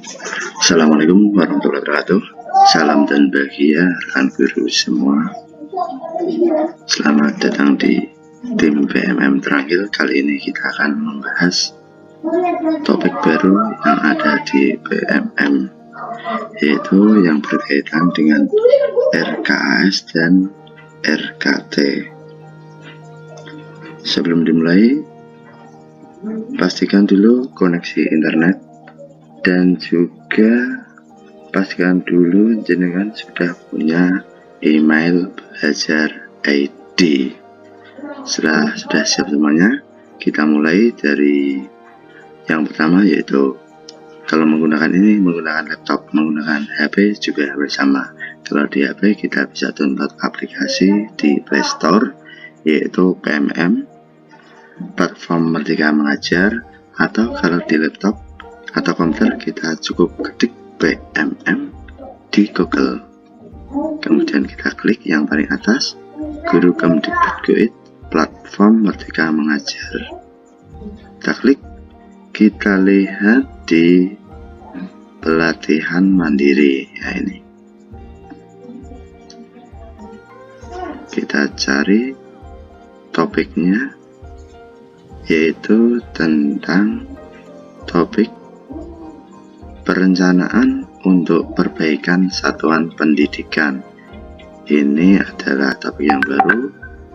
Assalamualaikum warahmatullahi wabarakatuh. Salam dan bahagia rekan guru semua. Selamat datang di tim PMM Teranggil. Kali ini kita akan membahas topik baru yang ada di PMM, yaitu yang berkaitan dengan RKAS dan RKT. Sebelum dimulai, pastikan dulu koneksi internet dan juga pastikan dulu jenengan sudah punya email belajar ID. Setelah sudah siap semuanya, kita mulai dari yang pertama, yaitu kalau menggunakan laptop, menggunakan HP juga bersama. Kalau di HP kita bisa download aplikasi di Play Store, yaitu PMM, Platform Merdeka Mengajar, atau kalau di laptop atau komputer kita cukup ketik PMM di Google, kemudian kita klik yang paling atas, Guru Kemdikbud Platform Merdeka Mengajar. Kita klik, kita lihat di pelatihan mandiri, ya ini. Kita cari topiknya, yaitu tentang topik perencanaan untuk perbaikan satuan pendidikan. Ini adalah topik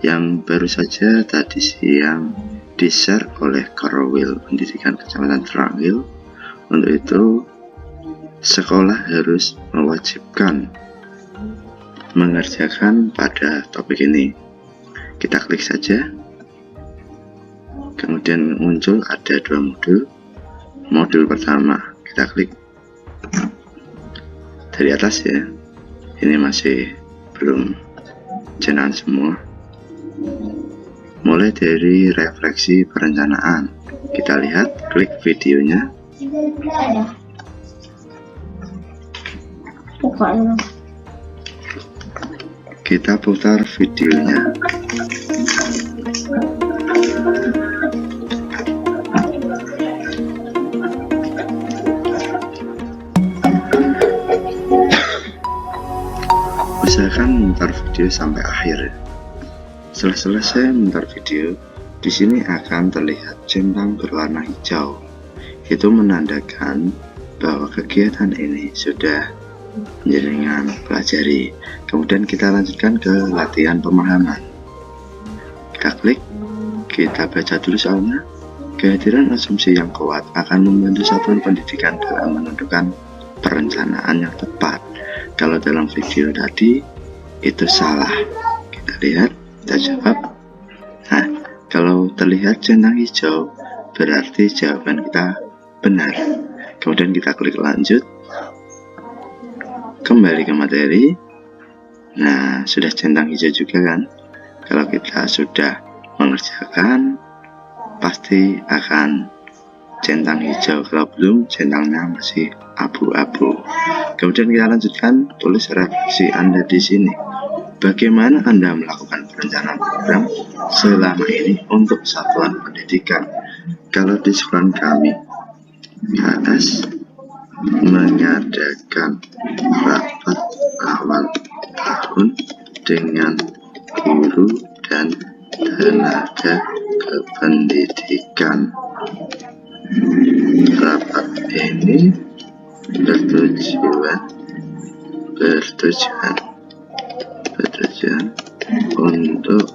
yang baru saja tadi siang di-share oleh Korwil Pendidikan Kecamatan Teranggil. Untuk itu, sekolah harus mewajibkan mengerjakan pada topik ini. Kita klik saja, kemudian muncul ada dua modul. Modul pertama kita klik dari atas, ya, ini masih belum jenengan semua. Mulai dari refleksi perencanaan, kita lihat, klik videonya. Kita putar videonya. Usahakan memutar video sampai akhir. Setelah selesai memutar video, di sini akan terlihat centang berwarna hijau. Itu menandakan bahwa kegiatan ini sudah jenengan pelajari. Kemudian kita lanjutkan ke latihan pemahaman. Kita klik, kita baca dulu soalnya. Kehadiran asumsi yang kuat akan membantu satuan pendidikan dalam menentukan perencanaan yang tepat. Kalau dalam video tadi itu salah, kita lihat, kita jawab. Nah, kalau terlihat centang hijau, berarti jawaban kita benar. Kemudian kita klik lanjut, kembali ke materi. Nah, sudah centang hijau juga kan? Kalau kita sudah mengerjakan, pasti akan centang hijau. Kalau belum, centangnya masih abu-abu. Kemudian kita lanjutkan, tulis refleksi Anda di sini. Bagaimana Anda melakukan perencanaan program selama ini untuk satuan pendidikan? Kalau di sekolah kami, KS mengadakan rapat awal tahun dengan guru dan tenaga kependidikan. Rapat ini bertujuan untuk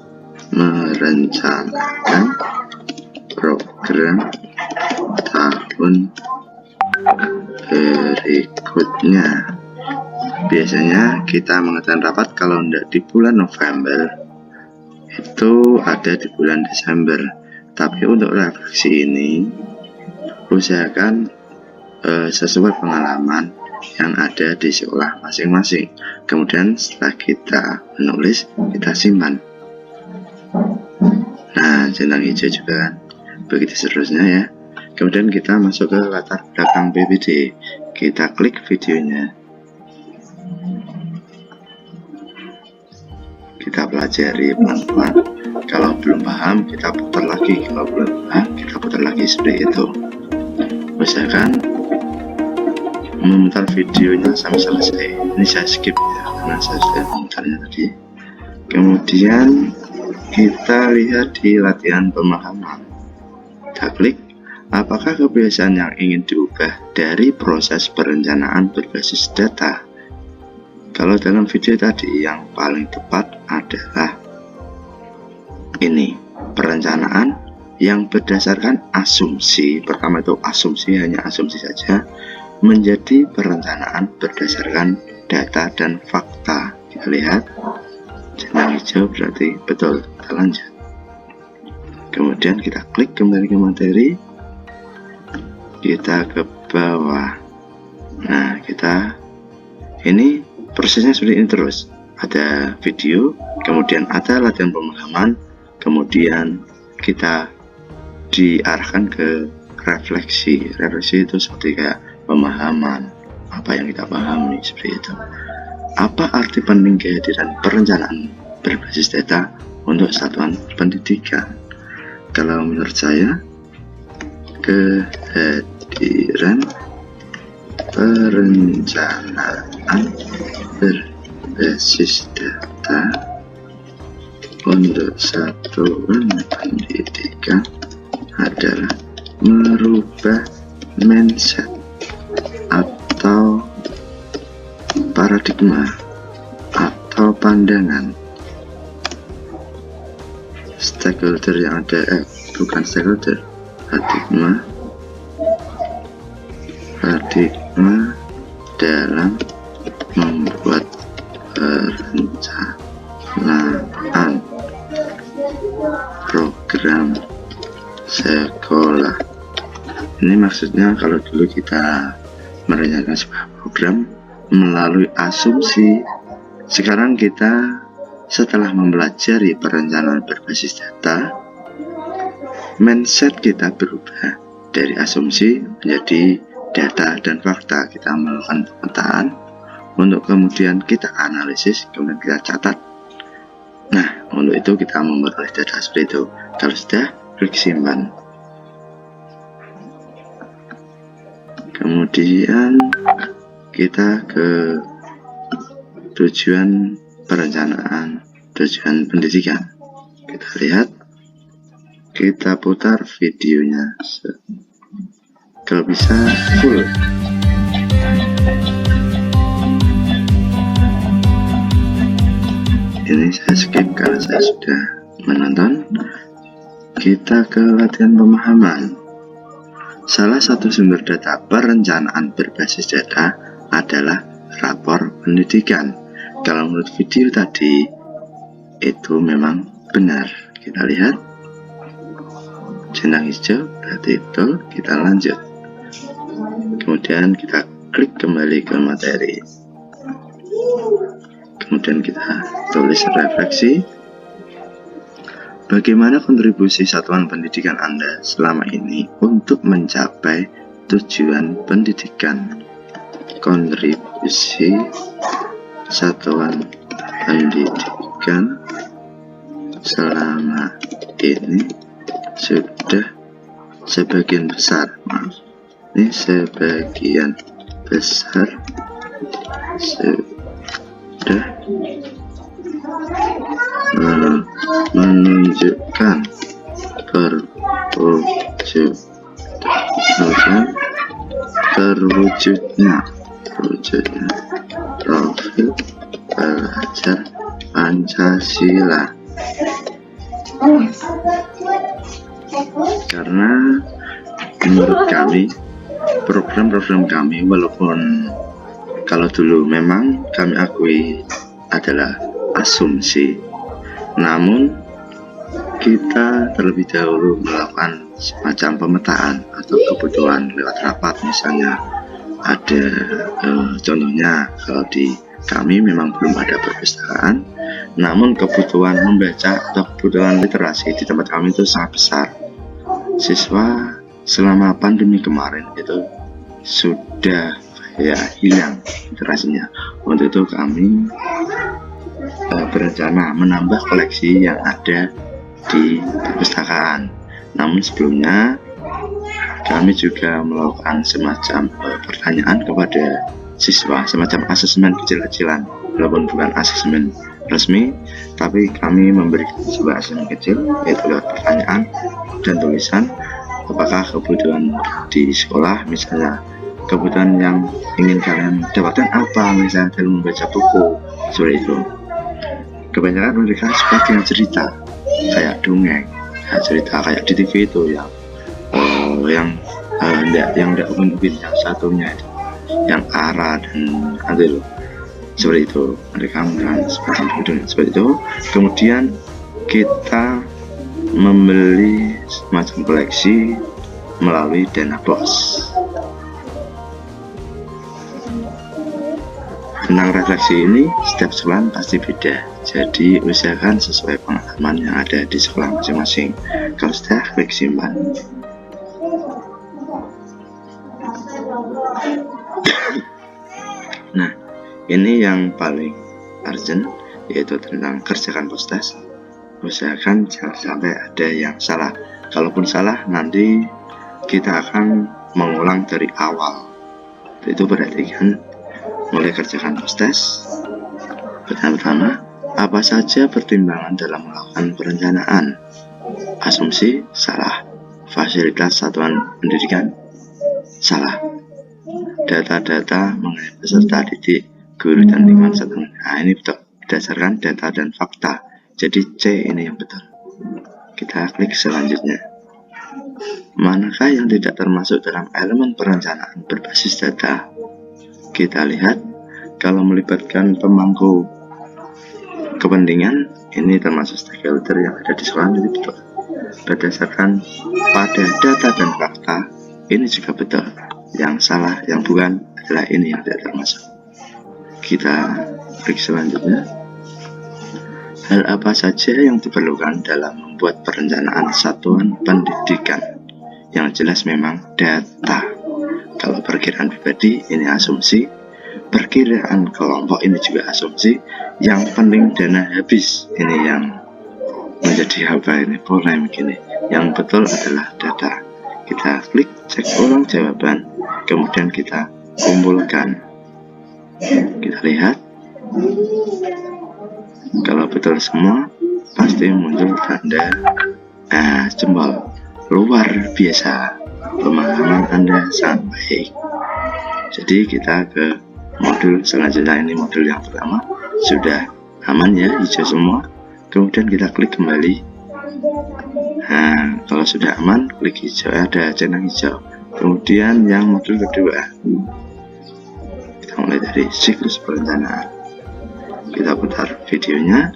merencanakan program tahun berikutnya. Biasanya kita mengadakan rapat kalau tidak di bulan November, itu ada di bulan Desember. Tapi untuk refleksi ini, usahakan sesuai pengalaman yang ada di sekolah masing-masing. Kemudian setelah kita menulis, kita simpan. Nah, centang hijau juga kan. Begitu seterusnya, ya. Kemudian kita masuk ke latar belakang PPD. Kita klik videonya. Kita pelajari pelan-pelan. Kalau belum paham, kita putar lagi. Kalau belum paham, kita putar lagi, seperti itu. Usahakan memutar videonya sampai selesai. Ini saya skip ya, karena saya sudah memutarnya tadi. Kemudian kita lihat di latihan pemahaman. Kita klik, apakah kebiasaan yang ingin diubah dari proses perencanaan berbasis data? Kalau dalam video tadi yang paling tepat adalah ini, perencanaan yang berdasarkan asumsi. Pertama itu asumsi, hanya asumsi saja, menjadi perencanaan berdasarkan data dan fakta. Kita lihat centang hijau berarti betul. Kita lanjut. Kemudian kita klik kembali ke materi, kita ke bawah. Nah, kita ini prosesnya seperti ini terus. Ada video, kemudian ada latihan pemahaman, kemudian kita diarahkan ke refleksi. Refleksi itu seperti kayak pemahaman, apa yang kita pahami, seperti itu. Apa arti penting kehadiran perencanaan berbasis data untuk satuan pendidikan? Kalau menurut saya, kehadiran perencanaan berbasis data untuk satuan pendidikan adalah merubah mindset atau paradigma atau pandangan stakeholder yang ada, bukan stakeholder, paradigma dalam membuat perencanaan program sekolah. Ini maksudnya kalau dulu kita merencanakan sebuah program melalui asumsi, sekarang kita setelah mempelajari perencanaan berbasis data, mindset kita berubah dari asumsi menjadi data dan fakta. Kita melakukan pemetaan untuk kemudian kita analisis, kemudian kita catat. Nah, untuk itu kita memperoleh data seperti itu. Kalau sudah, klik simpan. Kemudian kita ke tujuan perencanaan, tujuan pendidikan. Kita lihat, kita putar videonya kalau bisa full. Ini saya skip karena saya sudah menonton. Kita ke latihan pemahaman. Salah satu sumber data perencanaan berbasis data adalah rapor pendidikan. Kalau menurut video tadi itu memang benar. Kita lihat centang hijau berarti betul. Kita lanjut. Kemudian kita klik kembali ke materi. Kemudian kita tulis refleksi. Bagaimana kontribusi satuan pendidikan Anda selama ini untuk mencapai tujuan pendidikan? Kontribusi satuan pendidikan selama ini sudah sebagian besar, sebagian besar sudah menunjukkan terwujudnya profil pelajar Pancasila. Karena menurut kami, program-program kami, walaupun kalau dulu memang kami akui adalah asumsi, namun kita terlebih dahulu melakukan semacam pemetaan atau kebutuhan lewat rapat. Misalnya ada contohnya, kalau di kami memang belum ada perpustakaan, namun kebutuhan membaca atau kebutuhan literasi di tempat kami itu sangat besar. Siswa selama pandemi kemarin itu sudah hilang literasinya. Untuk itu kami berencana menambah koleksi yang ada di perpustakaan. Namun sebelumnya kami juga melakukan semacam pertanyaan kepada siswa, semacam asesmen kecil-kecilan, walaupun bukan asesmen resmi, tapi kami memberikan sebuah asesmen kecil, yaitu lewat pertanyaan dan tulisan. Apakah kebutuhan di sekolah, misalnya kebutuhan yang ingin kalian dapatkan apa, misalnya dalam membaca buku, seperti itu. Kebanyakan mereka sebagai cerita, kayak dongeng, kayak cerita kayak di TV itu yang tidak upin-upin, yang satunya itu, yang Ara dan Adil, seperti itu. Mereka menggunakan seperti itu. Kemudian kita membeli semacam koleksi melalui dana bos. Tentang refleksi ini, setiap sekolah pasti beda, jadi usahakan sesuai pengalaman yang ada di sekolah masing-masing. Kalau sudah, klik simpan. Nah, ini yang paling urgent, yaitu tentang kerjakan post-test. Usahakan jangan sampai ada yang salah. Kalaupun salah, nanti kita akan mengulang dari awal. Itu berarti kan mulai kerjakan post-test. Pertama-tama, apa saja pertimbangan dalam melakukan perencanaan? Asumsi salah. Fasilitas satuan pendidikan salah. Data-data mengenai peserta didik, guru dan lingkungan setempat. Nah, ini betul, berdasarkan data dan fakta. Jadi C ini yang betul. Kita klik selanjutnya. Manakah yang tidak termasuk dalam elemen perencanaan berbasis data? Kita lihat, kalau melibatkan pemangku kepentingan, ini termasuk stakeholder yang ada di sekolah, ini betul. Berdasarkan pada data dan fakta, ini juga betul. Yang salah, yang bukan adalah ini yang tidak termasuk. Kita klik selanjutnya. Hal apa saja yang diperlukan dalam membuat perencanaan satuan pendidikan? Yang jelas memang data. Kalau perkiraan pribadi, ini asumsi. Perkiraan kelompok, ini juga asumsi. Yang penting dana habis, ini yang menjadi apa ini, polemik ini. Yang betul adalah data. Kita klik cek ulang jawaban, kemudian kita kumpulkan. Kita lihat, kalau betul semua, pasti muncul tanda jempol. Luar biasa, pemahaman Anda sangat baik. Jadi kita ke modul selanjutnya. Ini modul yang pertama, sudah aman ya, hijau semua. Kemudian kita klik kembali. Nah, kalau sudah aman, klik hijau, ada centang hijau. Kemudian yang modul kedua, kita mulai dari siklus perencanaan. Kita putar videonya.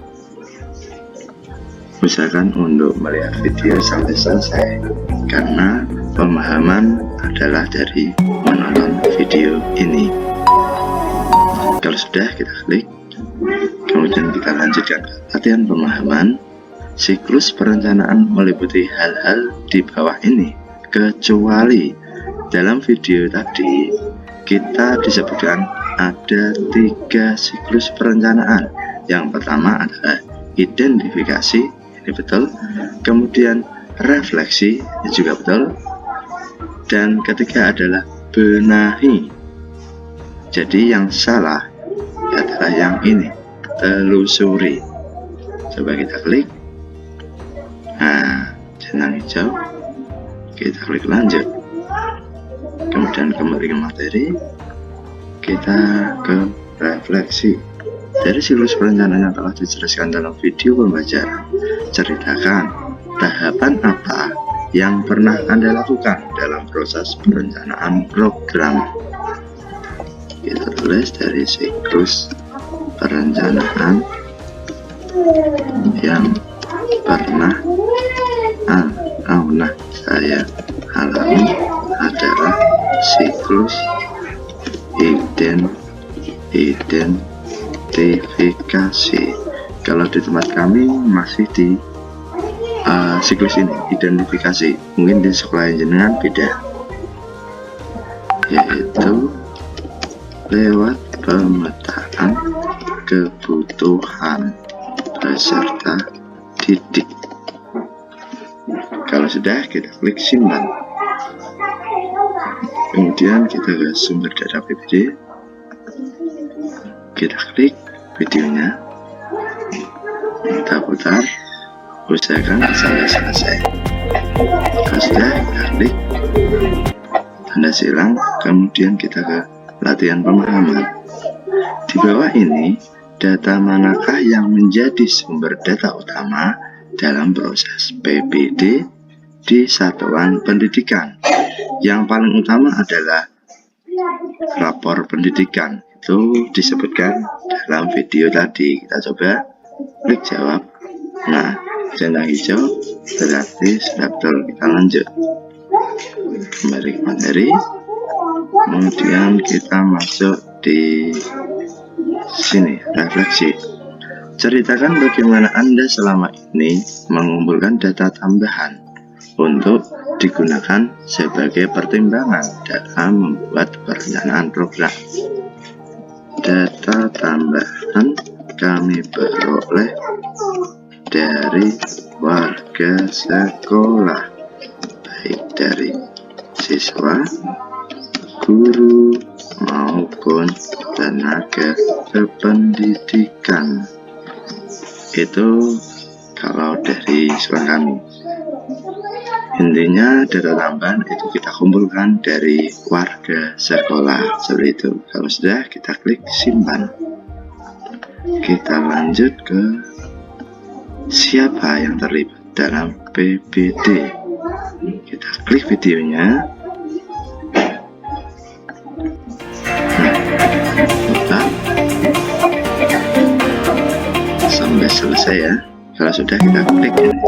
Usahakan untuk melihat video sampai selesai, karena pemahaman adalah dari menonton video ini. Kalau sudah, kita klik. Kemudian kita lanjutkan ke latihan pemahaman. Siklus perencanaan meliputi hal-hal di bawah ini, kecuali dalam video tadi kita disebutkan ada 3 siklus perencanaan. Yang pertama adalah identifikasi, ini betul. Kemudian refleksi, ini juga betul. Dan ketiga adalah benahi. Jadi yang salah adalah yang ini, telusuri. Coba kita klik. Nah, centang hijau. Kita klik lanjut. Kemudian kembali ke materi. Kita ke refleksi. Dari siklus perencanaan yang telah dijelaskan dalam video pembelajaran, ceritakan tahapan apa yang pernah Anda lakukan dalam proses perencanaan program. Kita tulis dari siklus perencanaan yang pernah saya alami adalah siklus identifikasi. Kalau di tempat kami masih di siklus ini, identifikasi. Mungkin di sekolah jenengan beda, yaitu lewat pemetaan kebutuhan peserta didik. Kalau sudah, kita klik simpan. Kemudian kita ke sumber data PPD, kita klik videonya, kita putar, usahakan sampai selesai. Kalau sudah, kita klik tanda silang, kemudian kita ke latihan pemahaman. Di bawah ini, data manakah yang menjadi sumber data utama dalam proses PPD di satuan pendidikan? Yang paling utama adalah rapor pendidikan. Itu disebutkan dalam video tadi. Kita coba klik jawab. Nah, centang hijau berarti sudah betul. Kita lanjut kembali ke materi. Kemudian kita masuk di sini, refleksi. Ceritakan bagaimana Anda selama ini mengumpulkan data tambahan untuk digunakan sebagai pertimbangan dalam membuat perencanaan program. Data tambahan kami peroleh dari warga sekolah, baik dari siswa, guru, maupun tenaga kependidikan. Itu kalau dari sekolah kami. Intinya data tambahan itu kita kumpulkan dari warga sekolah, seperti itu. Kalau sudah, kita klik simpan. Kita lanjut ke siapa yang terlibat dalam PPD. Kita klik videonya. Nah, sampai selesai ya. Kalau sudah, kita klik ini.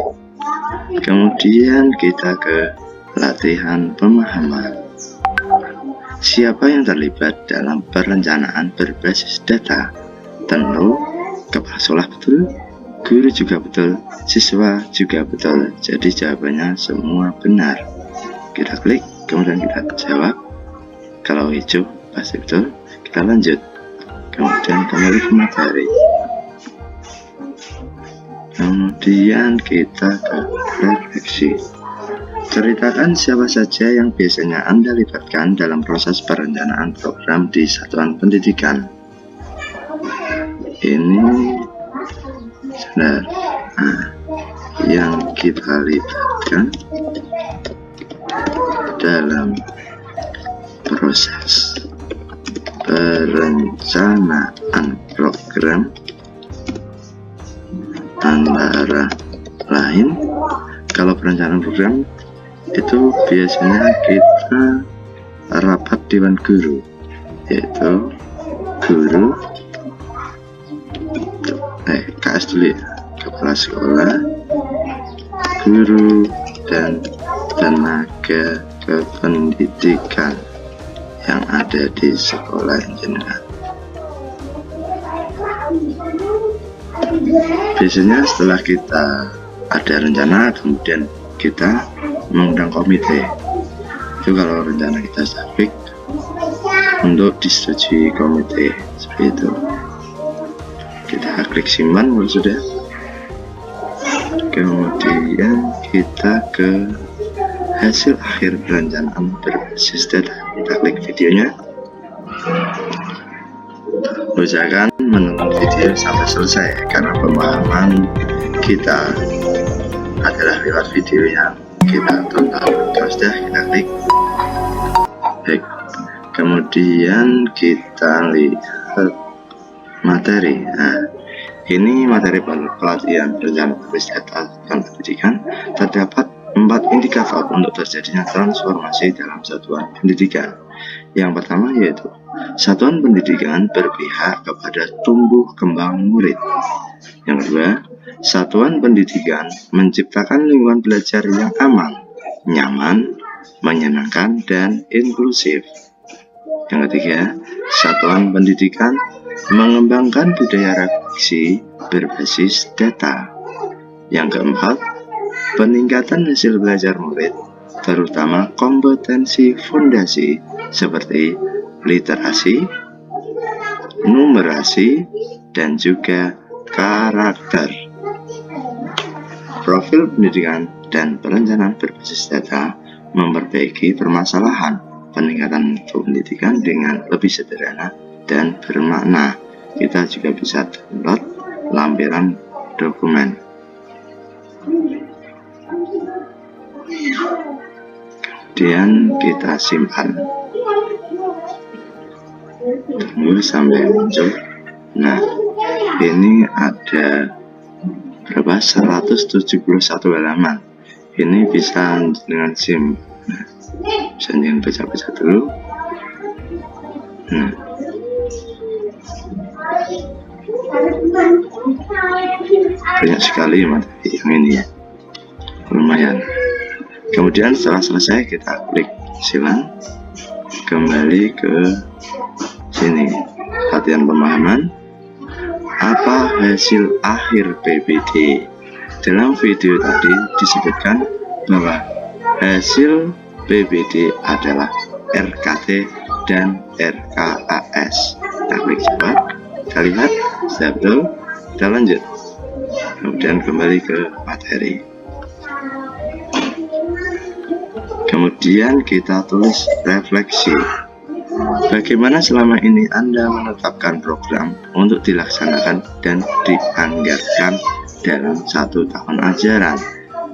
Kemudian kita ke latihan pemahaman. Siapa yang terlibat dalam perencanaan berbasis data? Tentu kepala sekolah betul, guru juga betul, siswa juga betul. Jadi jawabannya semua benar. Kita klik, kemudian kita jawab. Kalau hijau pasti betul, kita lanjut. Kemudian kembali ke materi. Kemudian kita ke refleksi. Ceritakan siapa saja yang biasanya Anda libatkan dalam proses perencanaan program di satuan pendidikan. Ini benar. Nah, yang kita libatkan dalam proses perencanaan program antara lain, kalau perencanaan program itu biasanya kita rapat dewan guru, yaitu guru, KS dulu ya, kepala sekolah, guru, dan tenaga kependidikan yang ada di sekolah jenengan. Biasanya setelah kita ada rencana, kemudian kita mengundang komite. Itu kalau rencana kita sudah fix, untuk disetujui komite, seperti itu. Kita klik simpan kalau sudah. Kemudian kita ke hasil akhir perencanaan berbasis data. Kita klik videonya. Usahakan menonton video sampai selesai, karena pemahaman kita adalah lewat video yang kita tonton. Terus dah kita klik. Baik. Kemudian kita lihat materi. Nah, ini materi pelatihan rencana berbasis data dan pendidikan. Terdapat 4 indikator untuk terjadinya transformasi dalam satuan pendidikan. Yang pertama yaitu satuan pendidikan berpihak kepada tumbuh kembang murid. Yang kedua, satuan pendidikan menciptakan lingkungan belajar yang aman, nyaman, menyenangkan, dan inklusif. Yang ketiga, satuan pendidikan mengembangkan budaya refleksi berbasis data. Yang keempat, peningkatan hasil belajar murid, terutama kompetensi fondasi seperti literasi, numerasi, dan juga karakter. Profil pendidikan dan perencanaan berbasis data memperbaiki permasalahan peningkatan pendidikan dengan lebih sederhana dan bermakna. Kita juga bisa download lampiran dokumen. Kemudian kita simpan. Tunggu sampai muncul. Nah, ini ada berapa? 171 halaman. Ini bisa dengan SIM. Nah, bisa dengan baca-baca dulu. Nah, banyak sekali materi yang ini ya, lumayan. Kemudian setelah selesai kita klik silang, kembali ke sini, latihan pemahaman. Apa hasil akhir PBD? Dalam video tadi disebutkan bahwa hasil PBD adalah RKT dan RKAS. Kita klik coba, kita lihat sudah betul, kita lanjut. Kemudian kembali ke materi. Kemudian kita tulis refleksi. Bagaimana selama ini Anda menetapkan program untuk dilaksanakan dan dianggarkan dalam 1 tahun ajaran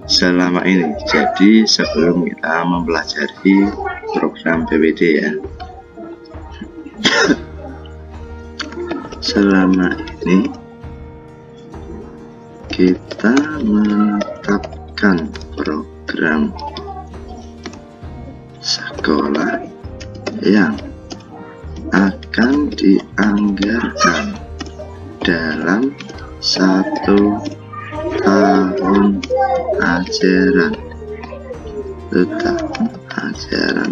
selama ini? Jadi sebelum kita mempelajari program PBD ya, selama ini kita menetapkan program sekolah yang akan dianggarkan dalam 1 tahun ajaran,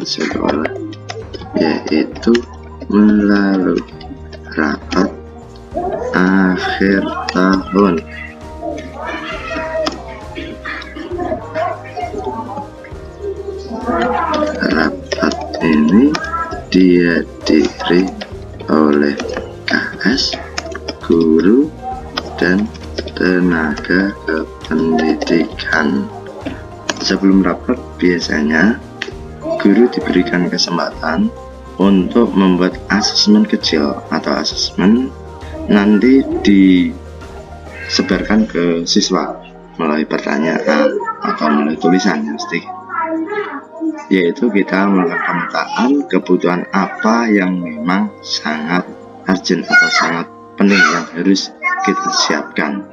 sekolah, yaitu melalui rapat akhir tahun. Rapat ini dihadiri oleh KS, guru, dan tenaga kependidikan. Sebelum rapat biasanya guru diberikan kesempatan untuk membuat asesmen kecil atau asesmen, nanti disebarkan ke siswa melalui pertanyaan atau melalui tulisan yang pasti, yaitu kita melakukan pemetaan kebutuhan apa yang memang sangat urgent atau sangat penting yang harus kita siapkan,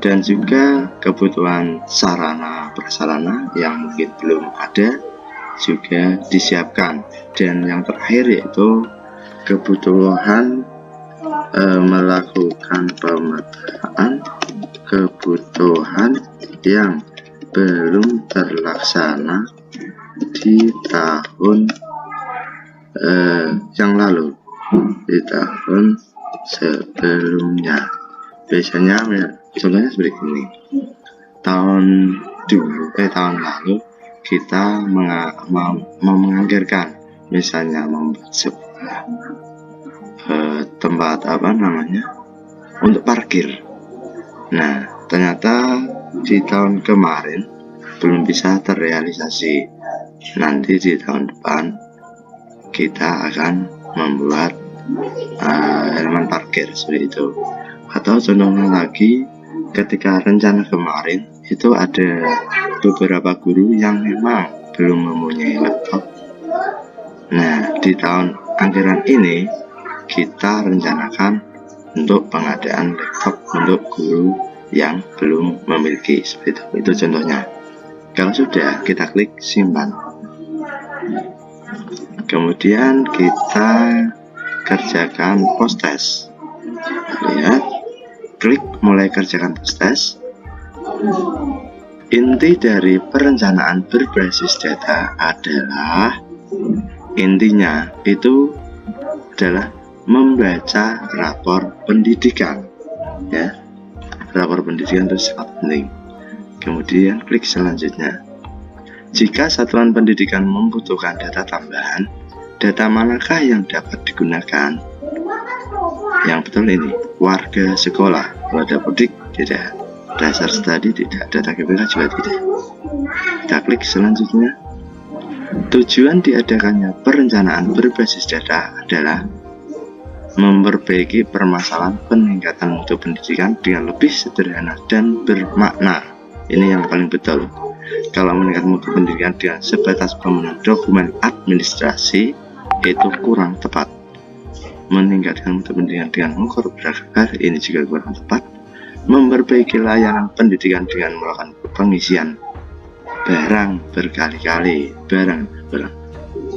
dan juga kebutuhan sarana prasarana yang mungkin belum ada juga disiapkan, dan yang terakhir yaitu kebutuhan melakukan pemetaan kebutuhan yang belum terlaksana di tahun yang lalu, di tahun sebelumnya. Biasanya contohnya seperti ini. Tahun lalu kita menganggarkan misalnya membuat sebuah tempat untuk parkir. Nah, ternyata di tahun kemarin belum bisa terrealisasi. Nanti di tahun depan kita akan membuat elemen parkir seperti itu. Atau contohnya lagi, ketika rencana kemarin itu ada beberapa guru yang memang belum mempunyai laptop. Nah, di tahun anggaran ini kita rencanakan untuk pengadaan laptop untuk guru yang belum memiliki, seperti itu. Itu contohnya. Kalau sudah, kita klik simpan. Kemudian kita kerjakan post test. Lihat, klik mulai kerjakan post test. Inti dari perencanaan berbasis data adalah, intinya itu adalah membaca rapor pendidikan, ya. Rapor pendidikan itu sangat penting. Kemudian klik selanjutnya. Jika satuan pendidikan membutuhkan data tambahan, data manakah yang dapat digunakan? Yang betul ini, warga sekolah. Kalau ada Dapodik tidak, dasar studi tidak, data GPK juga tidak. Kita klik selanjutnya. Tujuan diadakannya perencanaan berbasis data adalah memperbaiki permasalahan peningkatan mutu pendidikan dengan lebih sederhana dan bermakna. Ini yang paling betul. Kalau meningkatkan mutu pendidikan dengan sebatas pemenuhan dokumen administrasi itu kurang tepat. Meningkatkan mutu pendidikan dengan mengukur beragam ini juga kurang tepat. Memperbaiki layanan pendidikan dengan melakukan pengisian barang berkali-kali, barang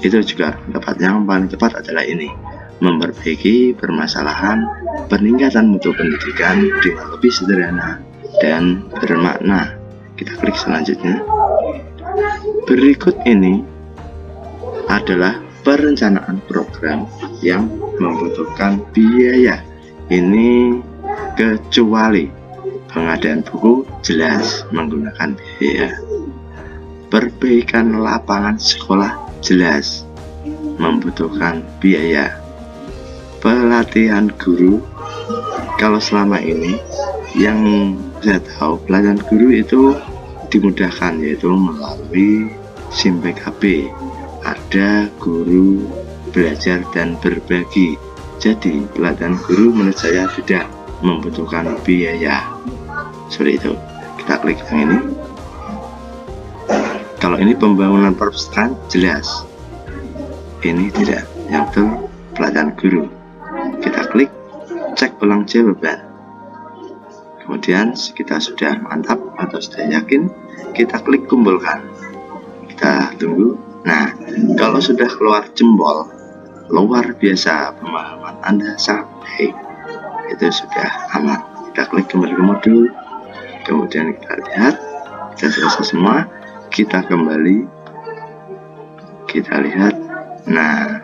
itu juga tepat. Yang paling tepat adalah ini, memperbaiki permasalahan peningkatan mutu pendidikan dengan lebih sederhana dan bermakna. Kita klik selanjutnya. Berikut ini adalah perencanaan program yang membutuhkan biaya. Ini kecuali pengadaan buku jelas menggunakan biaya. Perbaikan lapangan sekolah jelas membutuhkan biaya. Pelatihan guru, kalau selama ini yang saya tahu pelatihan guru itu dimudahkan, yaitu melalui SIM PKB. Ada guru belajar dan berbagi. Jadi pelatihan guru menurut saya tidak membutuhkan biaya. Seperti itu. Kita klik yang ini. Kalau ini pembangunan perpustakaan jelas, ini tidak. Yang itu pelatihan guru. Kita klik cek ulang jawaban. Kemudian kita sudah mantap atau sudah yakin, kita klik kumpulkan. Kita tunggu. Nah, kalau sudah keluar jempol, luar biasa, pemahaman Anda sangat baik, itu sudah aman. Kita klik kembali ke modul. Kemudian kita lihat kita selesai semua. Kita kembali, kita lihat, nah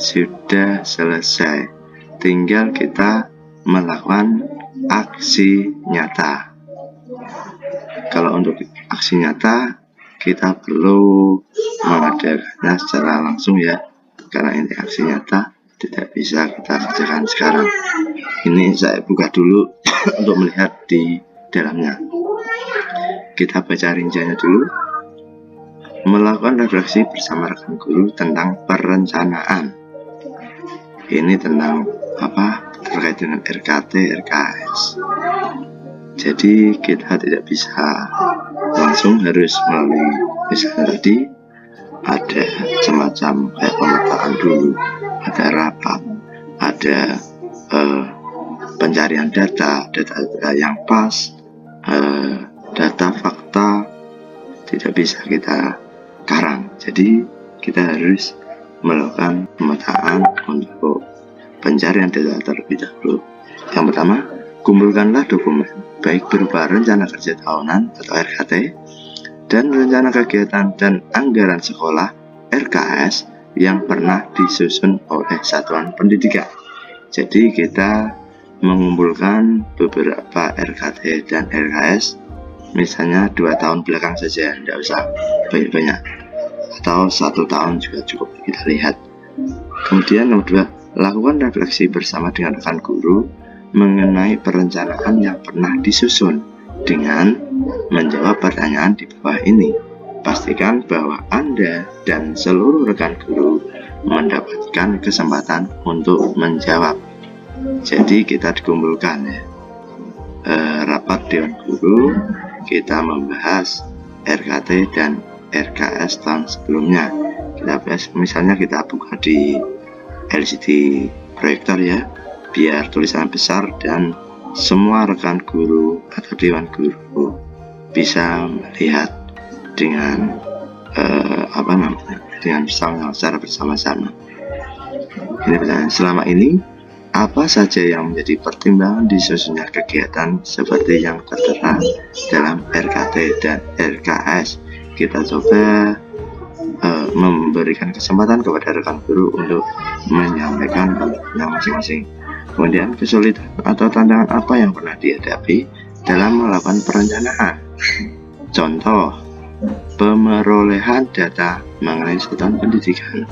sudah selesai, tinggal kita melakukan aksi nyata. Kalau untuk aksi nyata kita perlu mengadakannya secara langsung ya, karena ini aksi nyata tidak bisa kita kerjakan sekarang. Ini saya buka dulu untuk melihat di dalamnya. Kita baca rinciannya dulu. Melakukan refleksi bersama rekan guru tentang perencanaan. Ini tentang apa? Terkait dengan RKT, RKS. Jadi kita tidak bisa langsung, harus melalui, misalnya tadi ada semacam kayak pemetaan dulu, ada rapat, ada pencarian data yang pas, data fakta tidak bisa kita karang. Jadi kita harus melakukan pemetaan untuk pencarian data terlebih dahulu. Yang pertama, kumpulkanlah dokumen baik berupa rencana kerja tahunan atau RKT dan rencana kegiatan dan anggaran sekolah RKS yang pernah disusun oleh satuan pendidikan. Jadi kita mengumpulkan beberapa RKT dan RKS, misalnya 2 tahun belakang saja, tidak usah banyak-banyak, atau 1 tahun juga cukup. Kita lihat. Kemudian nomor 2, lakukan refleksi bersama dengan rekan guru mengenai perencanaan yang pernah disusun dengan menjawab pertanyaan di bawah ini. Pastikan bahwa Anda dan seluruh rekan guru mendapatkan kesempatan untuk menjawab. Jadi kita dikumpulkan ya, rapat dewan guru, kita membahas RKT dan RKS tahun sebelumnya. Kita bahas, misalnya kita buka di LCD proyektor ya, biar tulisan besar dan semua rekan guru atau dewan guru bisa melihat dengan dengan secara bersama-sama. Ini pertanyaan, selama ini apa saja yang menjadi pertimbangan disusunnya kegiatan seperti yang tertera dalam RKT dan RKS? Kita coba memberikan kesempatan kepada rekan guru untuk menyampaikan yang masing-masing. Kemudian kesulitan atau tantangan apa yang pernah dihadapi dalam melakukan perencanaan? Contoh, pemerolehan data mengenai satuan pendidikan,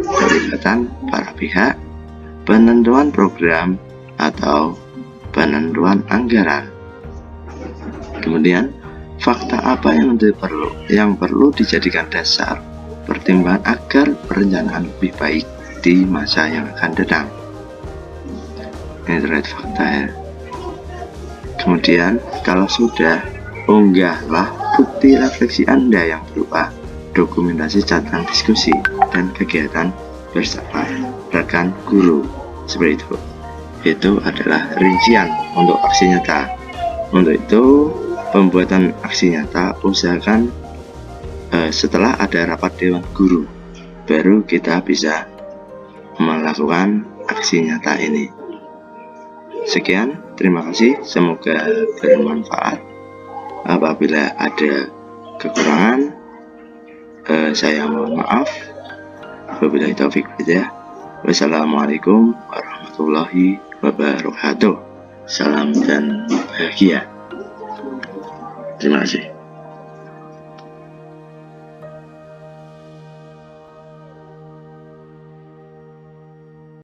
pelibatan para pihak, penentuan program atau penentuan anggaran. Kemudian fakta apa yang perlu dijadikan dasar pertimbangan agar perencanaan lebih baik di masa yang akan datang. Ini terkait fakta ya. Kemudian kalau sudah, unggahlah bukti refleksi Anda yang berupa dokumentasi catatan diskusi dan kegiatan bersama rekan guru. Seperti itu. Itu adalah rincian untuk aksi nyata. Untuk itu, pembuatan aksi nyata usahakan setelah ada rapat dewan guru, baru kita bisa melakukan aksi nyata ini. Sekian, terima kasih, semoga bermanfaat. Apabila ada kekurangan, saya mohon maaf. Wabillahi taufik hidayah. Wassalamualaikum warahmatullahi wabarakatuh. Salam dan bahagia. Terima kasih.